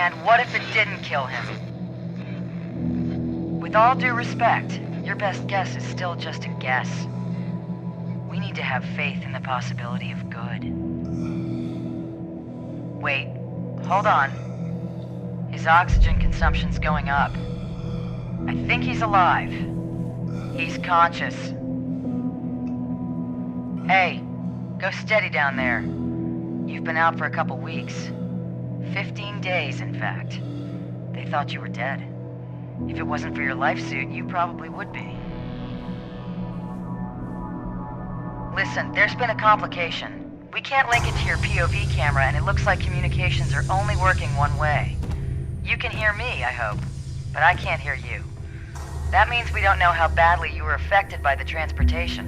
And what if it didn't kill him? With all due respect, your best guess is still just a guess. We need to have faith in the possibility of good. Wait, hold on. His oxygen consumption's going up. I think he's alive. He's conscious. Hey, go steady down there. You've been out for a couple weeks. 15 days, in fact. They thought you were dead. If it wasn't for your life suit, you probably would be. Listen, there's been a complication. We can't link it to your POV camera, and it looks like communications are only working one way. You can hear me, I hope, but I can't hear you. That means we don't know how badly you were affected by the transportation.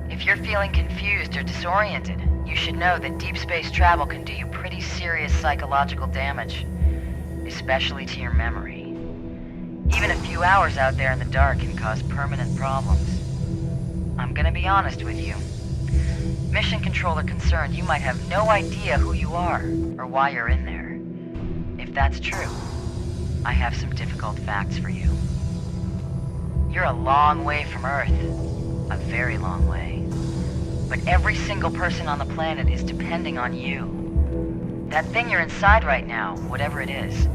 If you're feeling confused or disoriented, you should know that deep space travel can do you pretty serious psychological damage, especially to your memory. Even a few hours out there in the dark can cause permanent problems. I'm gonna be honest with you. Mission Control are concerned you might have no idea who you are or why you're in there. If that's true, I have some difficult facts for you. You're a long way from Earth. A very long way. But every single person on the planet is depending on you. That thing you're inside right now, whatever it is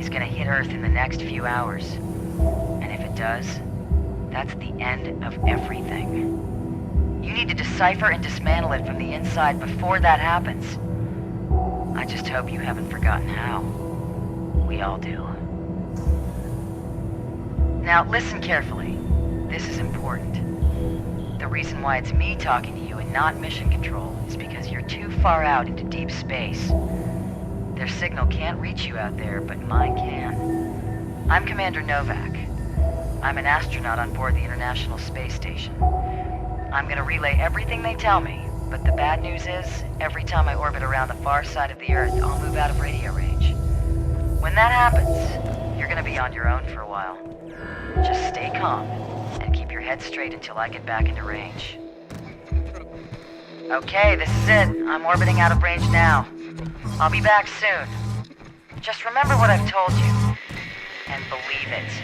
gonna hit Earth in the next few hours. And if it does, that's the end of everything. You need to decipher and dismantle it from the inside before that happens. I just hope you haven't forgotten how. We all do. Now listen carefully. This is important. The reason why it's me talking to you and not Mission Control is because you're too far out into deep space. Their signal can't reach you out there, but mine can. I'm Commander Novak. I'm an astronaut on board the International Space Station. I'm gonna relay everything they tell me, but the bad news is, every time I orbit around the far side of the Earth, I'll move out of radio range. When that happens, you're gonna be on your own for a while. Just stay calm, and keep your head straight until I get back into range. Okay, this is it. I'm orbiting out of range now. I'll be back soon. Just remember what I've told you, and believe it.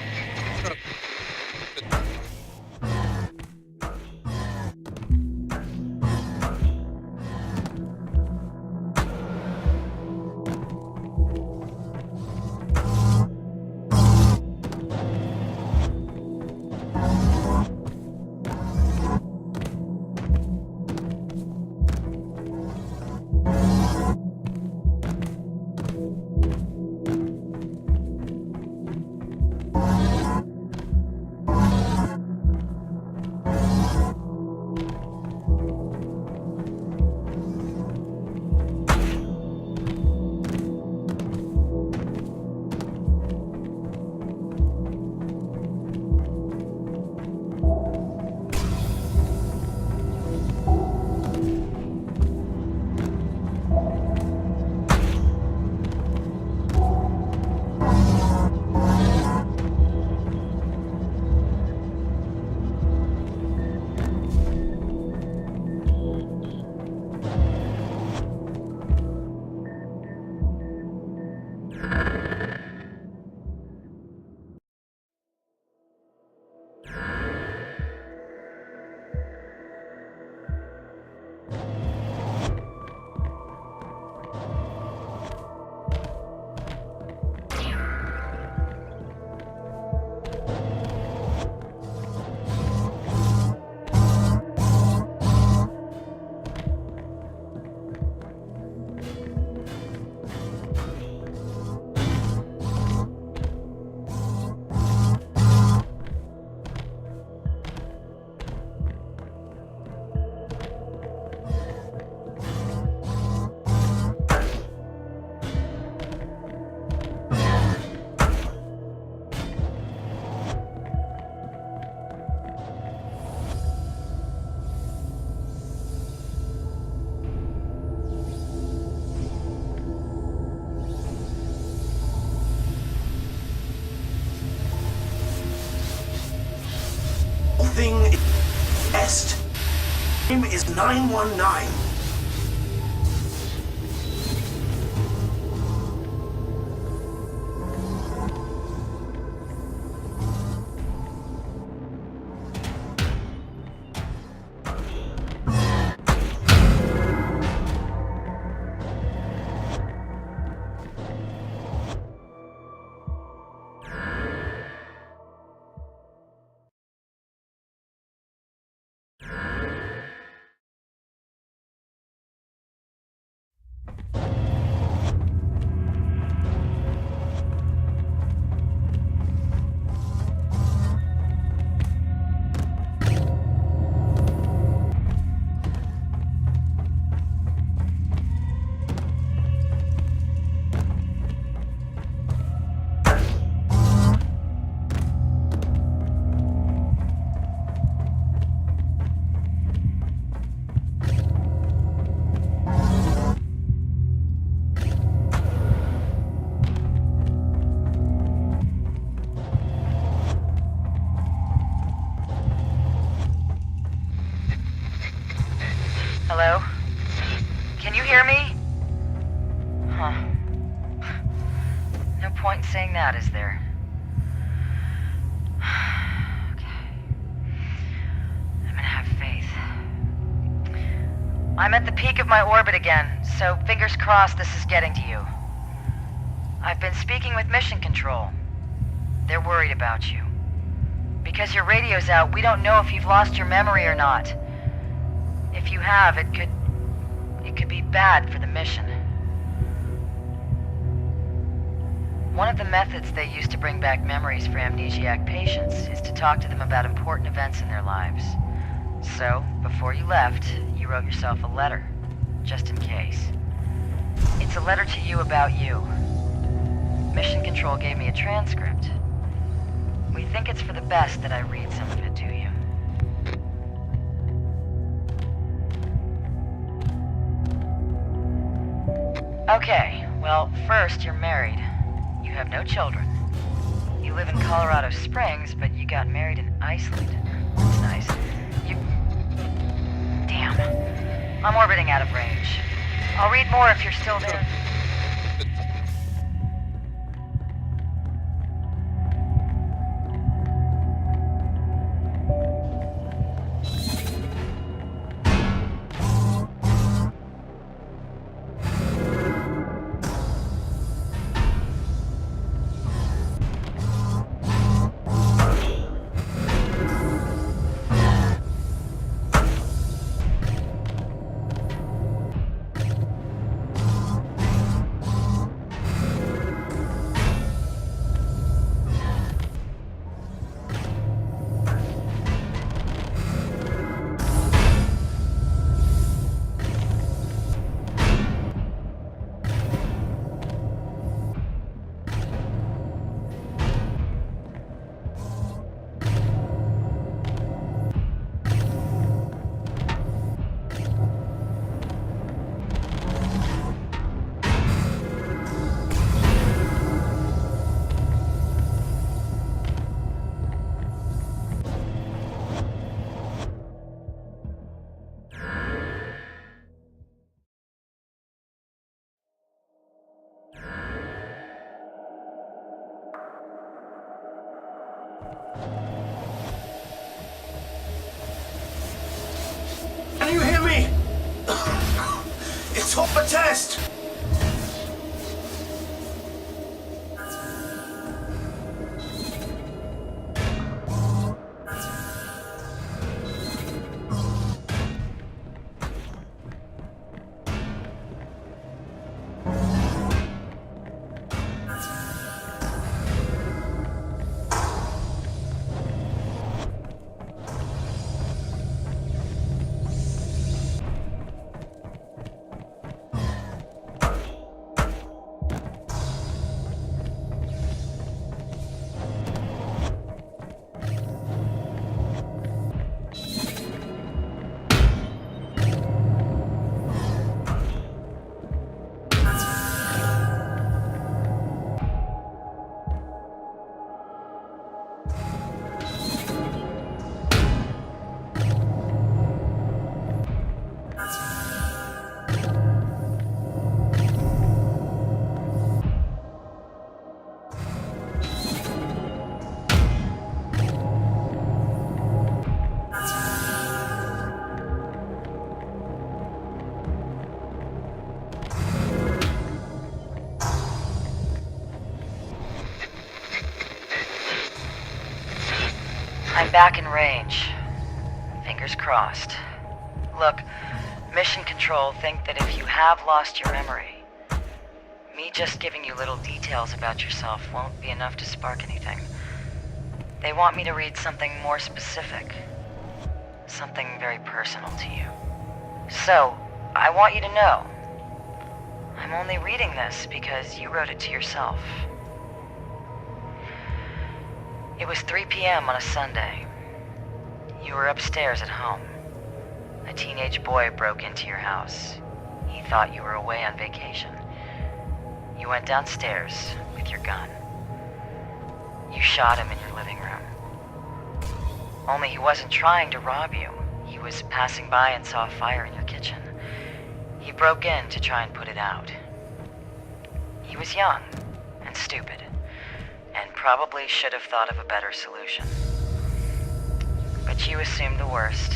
Thing est. Name is 919. hear me? Huh. No point in saying that, is there? Okay. I'm gonna have faith. I'm at the peak of my orbit again, so fingers crossed this is getting to you. I've been speaking with Mission Control. They're worried about you. Because your radio's out, we don't know if you've lost your memory or not. If you have, it could be bad for the mission. One of the methods they use to bring back memories for amnesiac patients is to talk to them about important events in their lives. So, before you left, you wrote yourself a letter, just in case. It's a letter to you about you. Mission Control gave me a transcript. We think it's for the best that I read some of it to you. Okay, well, first, you're married. You have no children. You live in Colorado Springs, but you got married in Iceland. That's nice. Damn. I'm orbiting out of range. I'll read more if you're still there. Can you hear me? It's all for test. I'm back in range. Fingers crossed. Look, Mission Control think that if you have lost your memory, me just giving you little details about yourself won't be enough to spark anything. They want me to read something more specific. Something very personal to you. So, I want you to know, I'm only reading this because you wrote it to yourself. It was 3 p.m. on a Sunday. You were upstairs at home. A teenage boy broke into your house. He thought you were away on vacation. You went downstairs with your gun. You shot him in your living room. Only he wasn't trying to rob you. He was passing by and saw a fire in your kitchen. He broke in to try and put it out. He was young and stupid, and probably should have thought of a better solution. But you assumed the worst.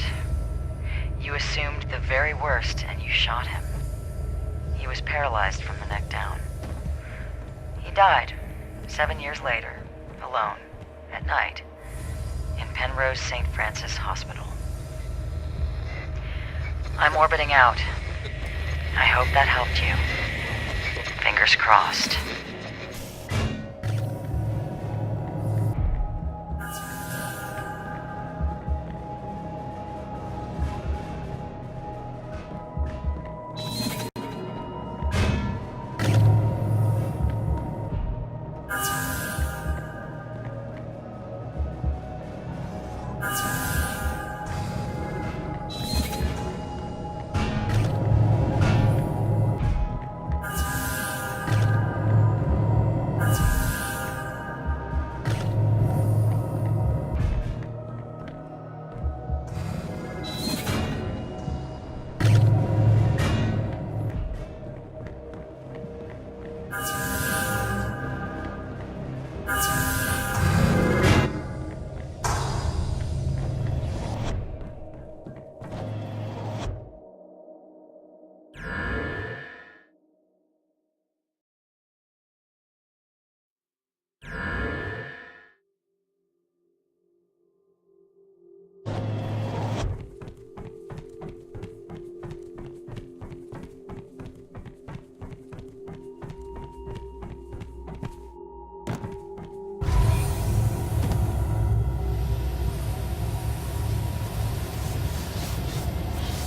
You assumed the very worst, and you shot him. He was paralyzed from the neck down. He died 7 years later, alone, at night, in Penrose St. Francis Hospital. I'm orbiting out. I hope that helped you. Fingers crossed.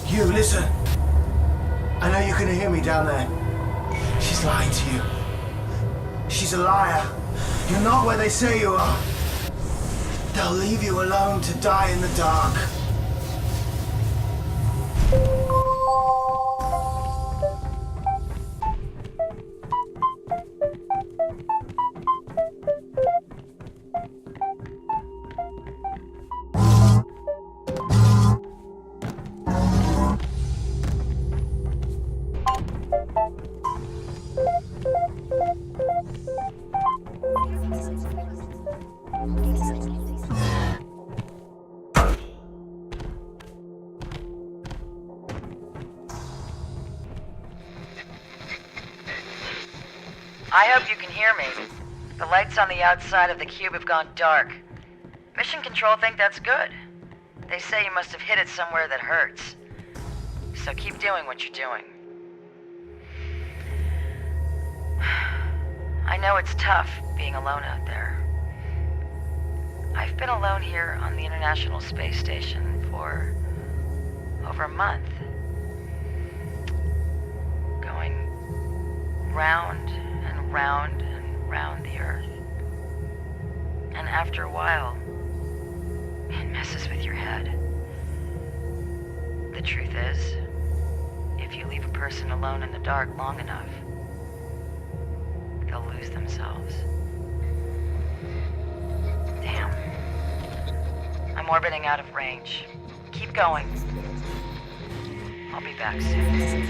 You, listen. I know you can hear me down there. She's lying to you. She's a liar. You're not where they say you are. They'll leave you alone to die in the dark. I hope you can hear me. The lights on the outside of the cube have gone dark. Mission Control think that's good. They say you must have hit it somewhere that hurts. So keep doing what you're doing. I know it's tough being alone out there. I've been alone here on the International Space Station for over a month. Going round and round and round the Earth. And after a while, it messes with your head. The truth is, if you leave a person alone in the dark long enough, they'll lose themselves. Damn. I'm orbiting out of range. Keep going. I'll be back soon.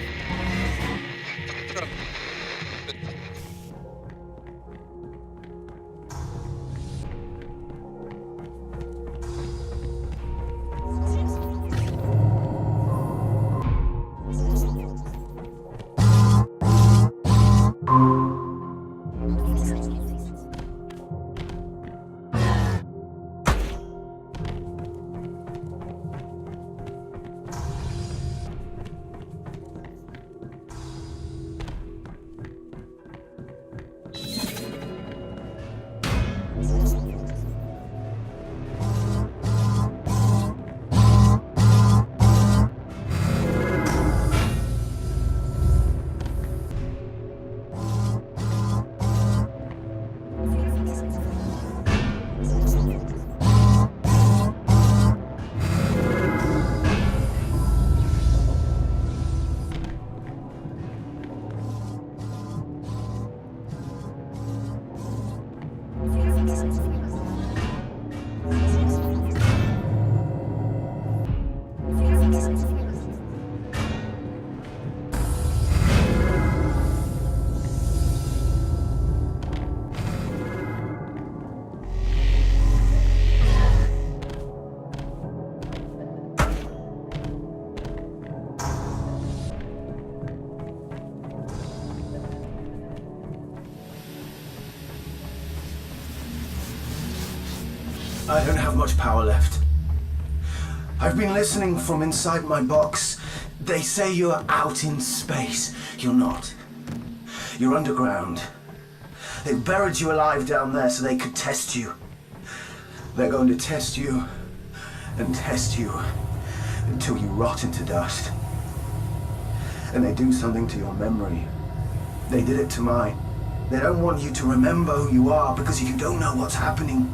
I don't have much power left. I've been listening from inside my box. They say you're out in space. You're not. You're underground. They buried you alive down there so they could test you. They're going to test you and test you until you rot into dust. And they do something to your memory. They did it to mine. They don't want you to remember who you are, because if you don't know what's happening,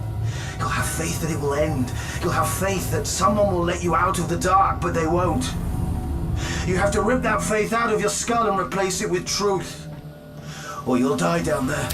you'll have faith that it will end. You'll have faith that someone will let you out of the dark, but they won't. You have to rip that faith out of your skull and replace it with truth, or you'll die down there.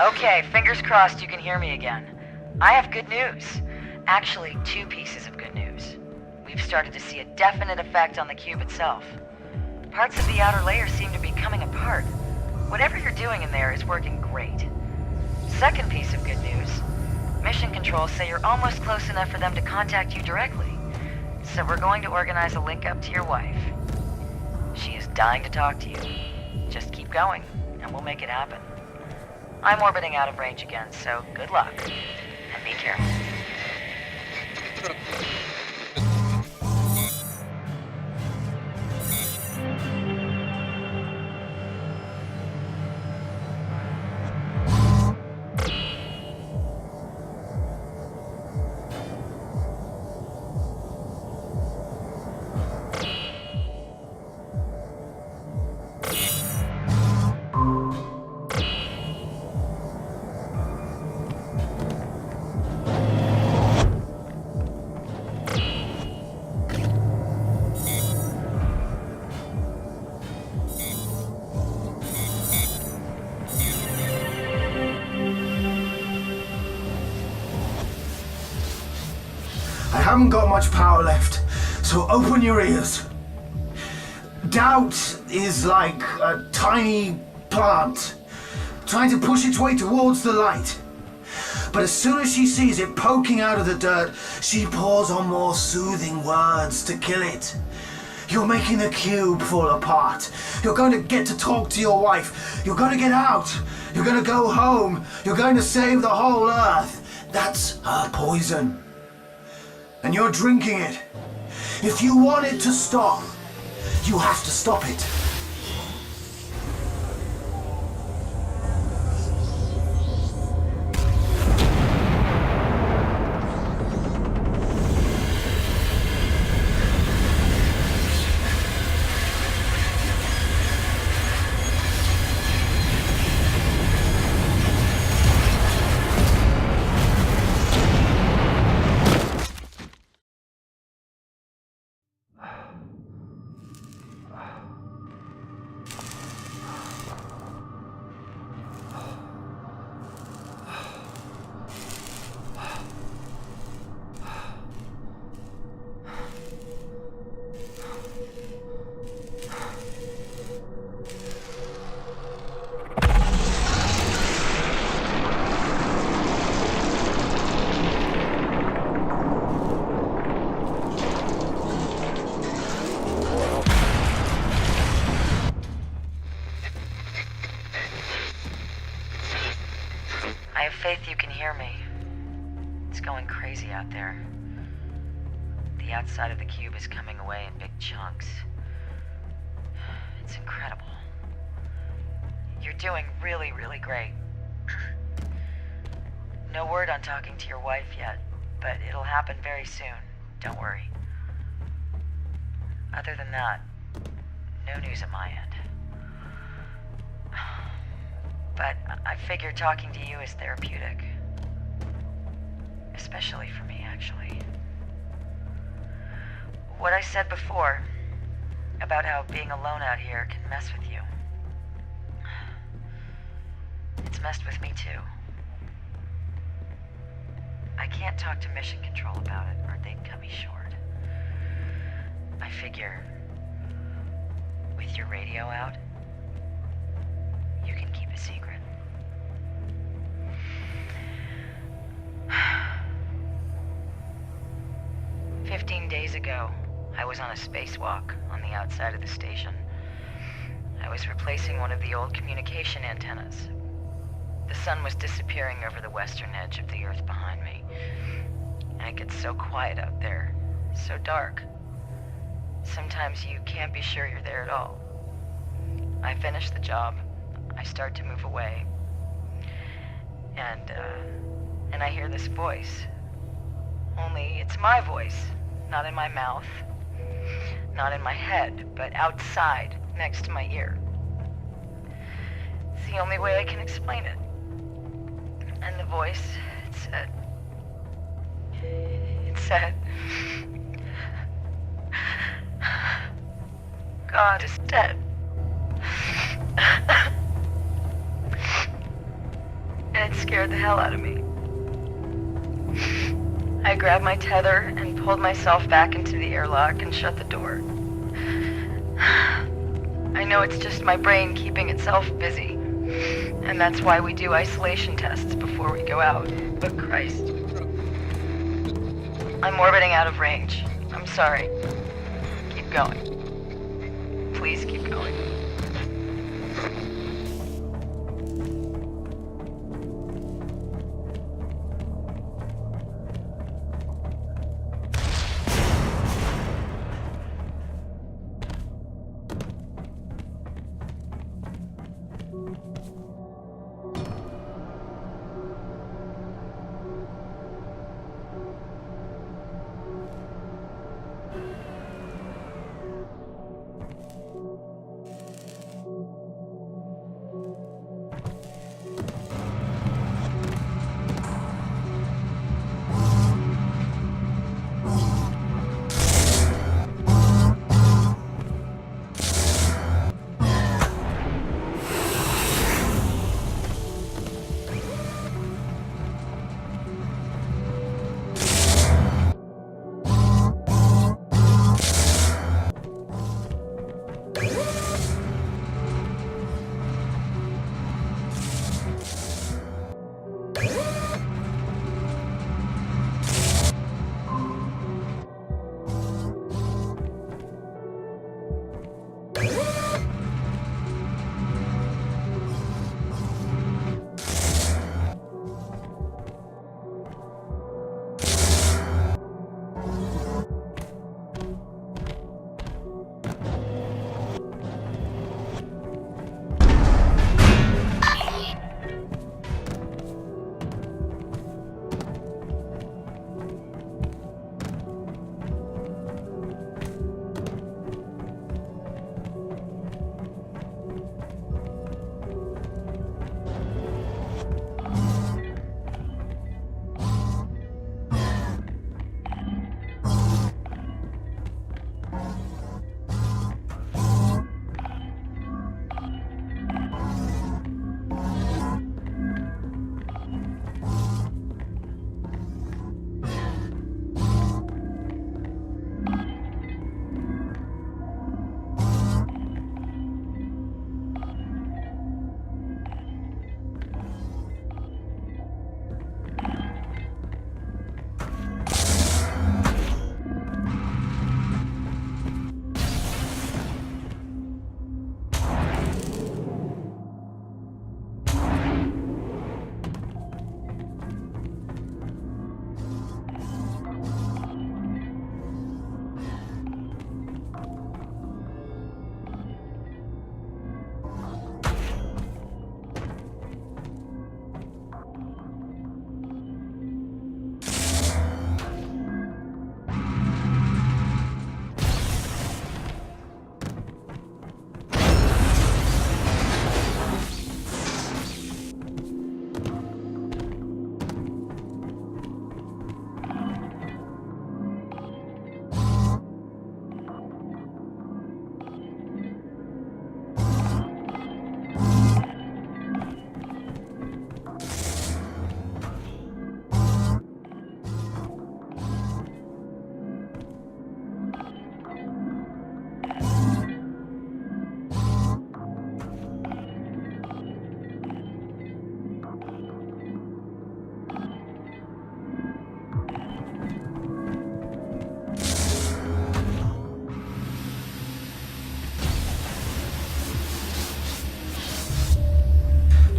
Okay, fingers crossed you can hear me again. I have good news. Actually, 2 pieces of good news. We've started to see a definite effect on the cube itself. Parts of the outer layer seem to be coming apart. Whatever you're doing in there is working great. Second piece of good news. Mission control say you're almost close enough for them to contact you directly. So we're going to organize a link up to your wife. She is dying to talk to you. Just keep going, and we'll make it happen. I'm orbiting out of range again, so good luck. And be careful. I haven't got much power left, so open your ears. Doubt is like a tiny plant trying to push its way towards the light. But as soon as she sees it poking out of the dirt, she pours on more soothing words to kill it. You're making the cube fall apart. You're going to get to talk to your wife. You're going to get out. You're going to go home. You're going to save the whole earth. That's her poison. And you're drinking it. If you want it to stop, you have to stop it. I have faith you can hear me. It's going crazy out there. The outside of the cube is coming away in big chunks. It's incredible. You're doing really, really great. No word on talking to your wife yet, but it'll happen very soon. Don't worry. Other than that, no news at my end. but I figure talking to you is therapeutic. Especially for me, actually. What I said before about how being alone out here can mess with you. It's messed with me too. I can't talk to Mission Control about it, or they'd cut me short. I figure, with your radio out, you can keep a secret. "15 days ago, I was on a spacewalk on the outside of the station. I was replacing one of the old communication antennas. The sun was disappearing over the western edge of the Earth behind me. And it gets so quiet out there, so dark. Sometimes you can't be sure you're there at all. I finish the job. I start to move away. And I hear this voice. Only it's my voice, not in my mouth, not in my head, but outside, next to my ear. It's the only way I can explain it. And the voice, it said, God is dead. And it scared the hell out of me. I grabbed my tether and pulled myself back into the airlock and shut the door. I know it's just my brain keeping itself busy, and that's why we do isolation tests before we go out, but Christ. I'm orbiting out of range. I'm sorry. Keep going. Please keep going.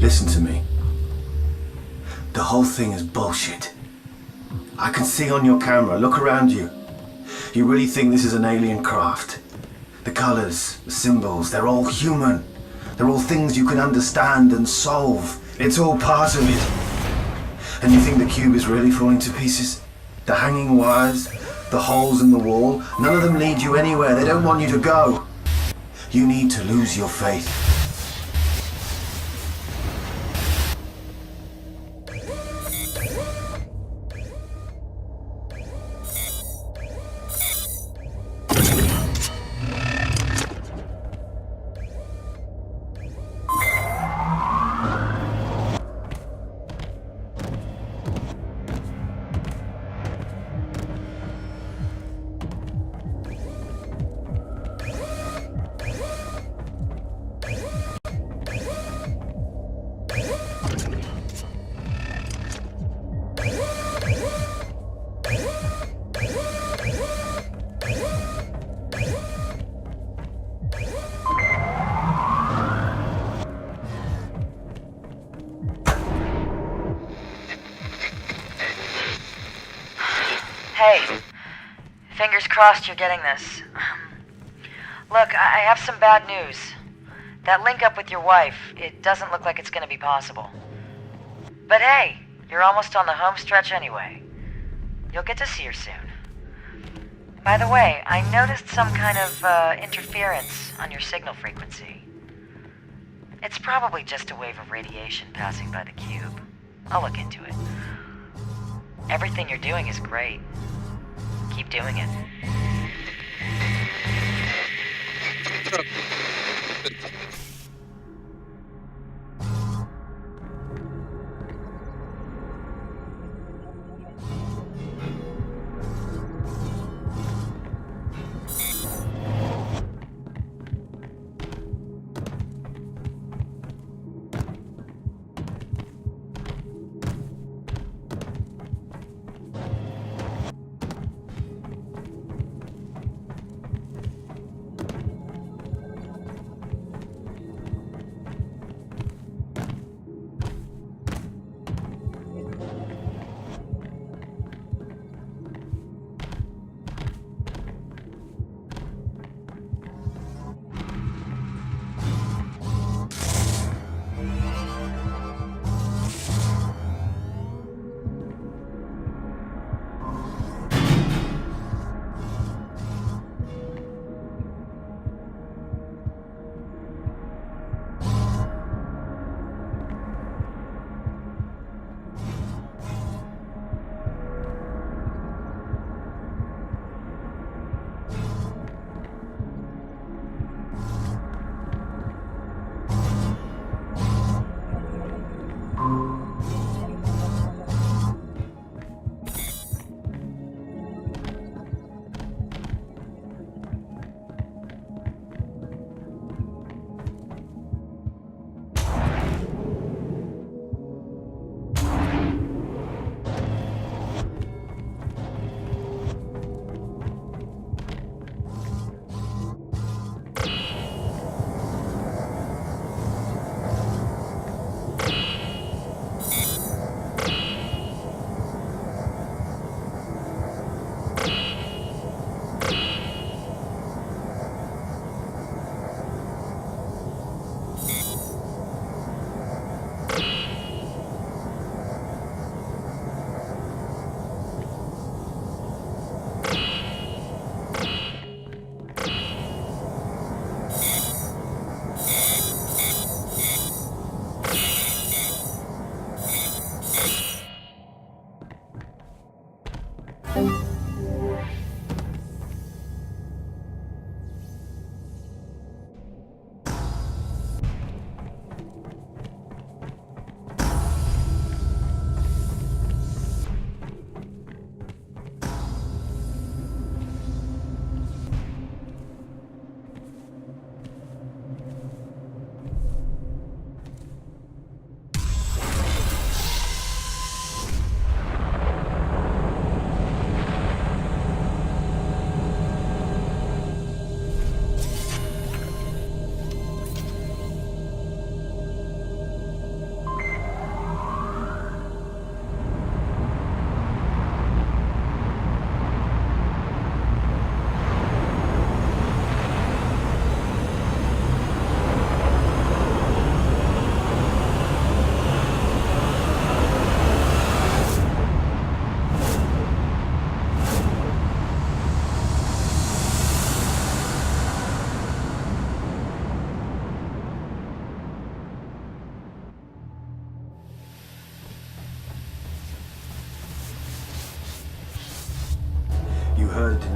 Listen to me. The whole thing is bullshit. I can see on your camera. Look around you. You really think this is an alien craft? The colors, the symbols, they're all human. They're all things you can understand and solve. It's all part of it. And you think the cube is really falling to pieces? The hanging wires, the holes in the wall, none of them lead you anywhere. They don't want you to go. You need to lose your faith. Hey, fingers crossed you're getting this. Look, I have some bad news. That link up with your wife, it doesn't look like it's gonna be possible. But hey, you're almost on the home stretch anyway. You'll get to see her soon. By the way, I noticed some kind of interference on your signal frequency. It's probably just a wave of radiation passing by the cube. I'll look into it. Everything you're doing is great. Keep doing it.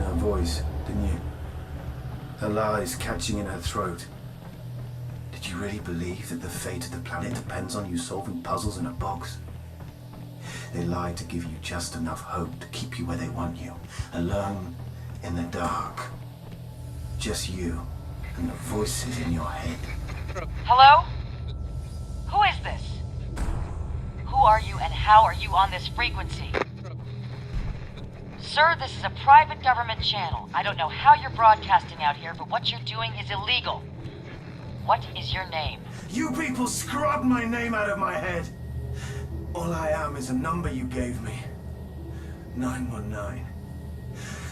her voice, didn't you? Her lies catching in her throat. Did you really believe that the fate of the planet depends on you solving puzzles in a box? They lied to give you just enough hope to keep you where they want you, alone in the dark. Just you and the voices in your head. Hello? Who is this? Who are you and how are you on this frequency? Sir, this is a private government channel. I don't know how you're broadcasting out here, but what you're doing is illegal. What is your name? You people scrubbed my name out of my head. All I am is a number you gave me. 919.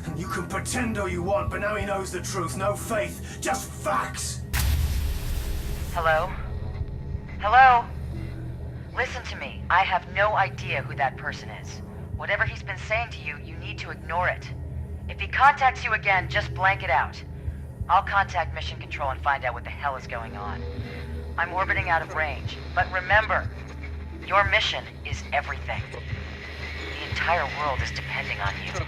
And you can pretend all you want, but now he knows the truth. No faith, just facts. Hello? Hello? Listen to me. I have no idea who that person is. Whatever he's been saying to you, you need to ignore it. If he contacts you again, just blank it out. I'll contact Mission Control and find out what the hell is going on. I'm orbiting out of range, but remember, your mission is everything. The entire world is depending on you.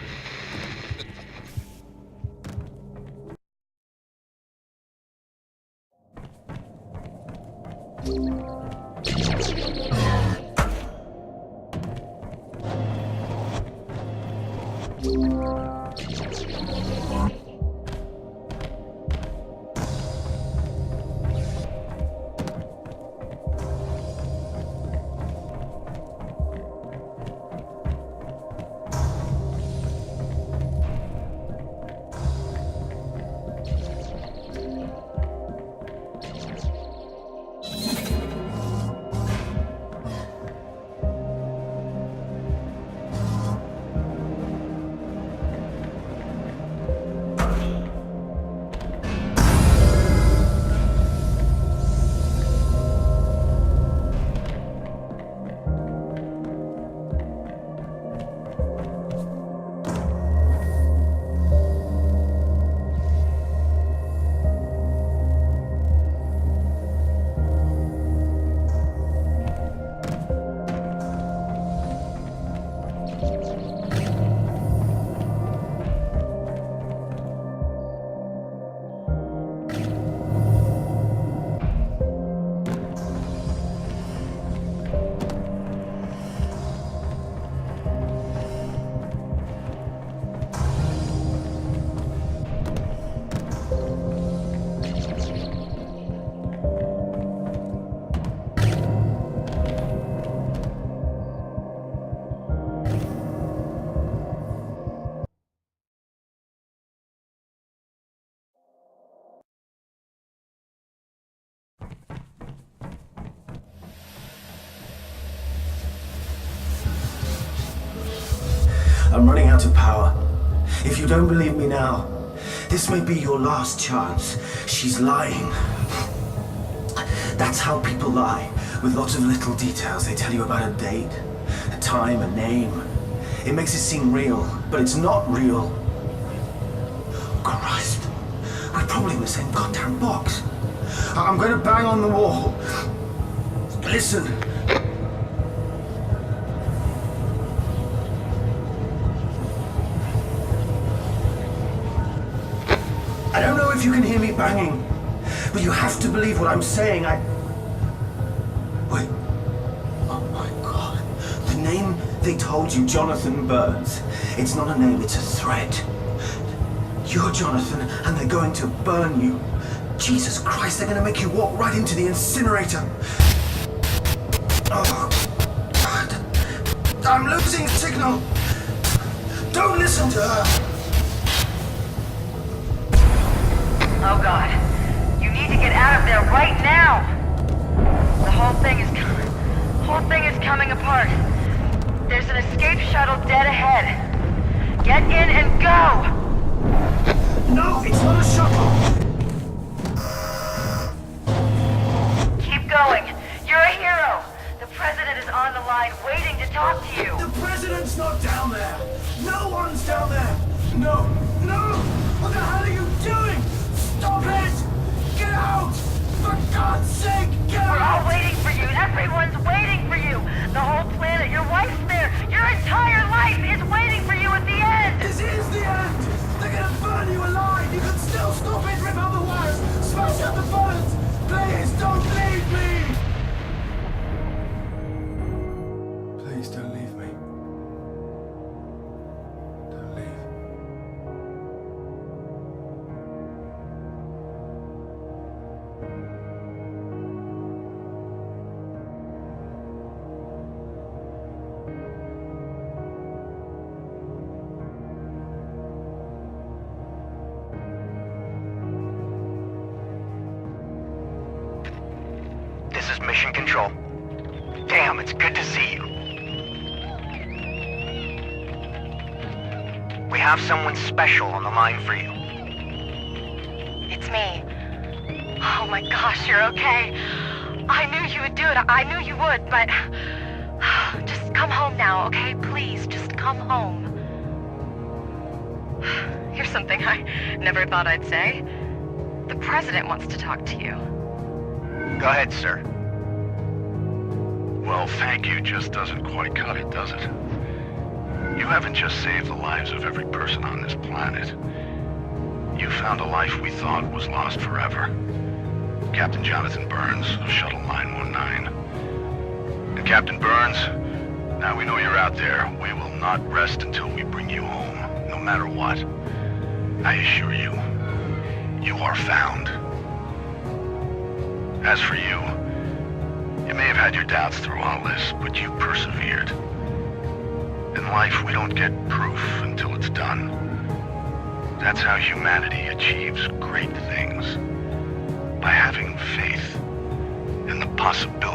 I'm running out of power. If you don't believe me now, this may be your last chance. She's lying. That's how people lie, with lots of little details. They tell you about a date, a time, a name. It makes it seem real, but it's not real. Christ, we're probably in the same goddamn box. I'm going to bang on the wall. Listen. I don't know if you can hear me banging, but you have to believe what I'm saying. Wait. Oh my God. The name they told you, Jonathan Burns. It's not a name, it's a threat. You're Jonathan, and they're going to burn you. Jesus Christ, they're going to make you walk right into the incinerator. Oh, God. I'm losing signal. Don't listen to her. Oh God, you need to get out of there right now! The whole thing is coming apart. There's an escape shuttle dead ahead. Get in and go! No, it's not a shuttle! Keep going. You're a hero. The president is on the line waiting to talk to you. The president's not down there! No one's down there! No! No! What the hell are you doing? Stop it! Get out! For God's sake, get We're all out! waiting for you. Everyone's waiting for you. The whole planet, your wife's there. Your entire life is waiting for you at the end. This is the end! They're gonna is Mission Control. Damn, it's good to see you. We have someone special on the line for you. It's me. Oh my gosh, you're okay. I knew you would do it. I knew you would, but... Just come home now, okay? Please, just come home. Here's something I never thought I'd say. The president wants to talk to you. Go ahead, sir. Well, thank you just doesn't quite cut it, does it? You haven't just saved the lives of every person on this planet. You found a life we thought was lost forever. Captain Jonathan Burns of Shuttle 919. And Captain Burns, now we know you're out there. We will not rest until we bring you home, no matter what. I assure you, you are found. As for you, you may have had your doubts through all this, but you persevered. In life, we don't get proof until it's done. That's how humanity achieves great things. By having faith in the possibility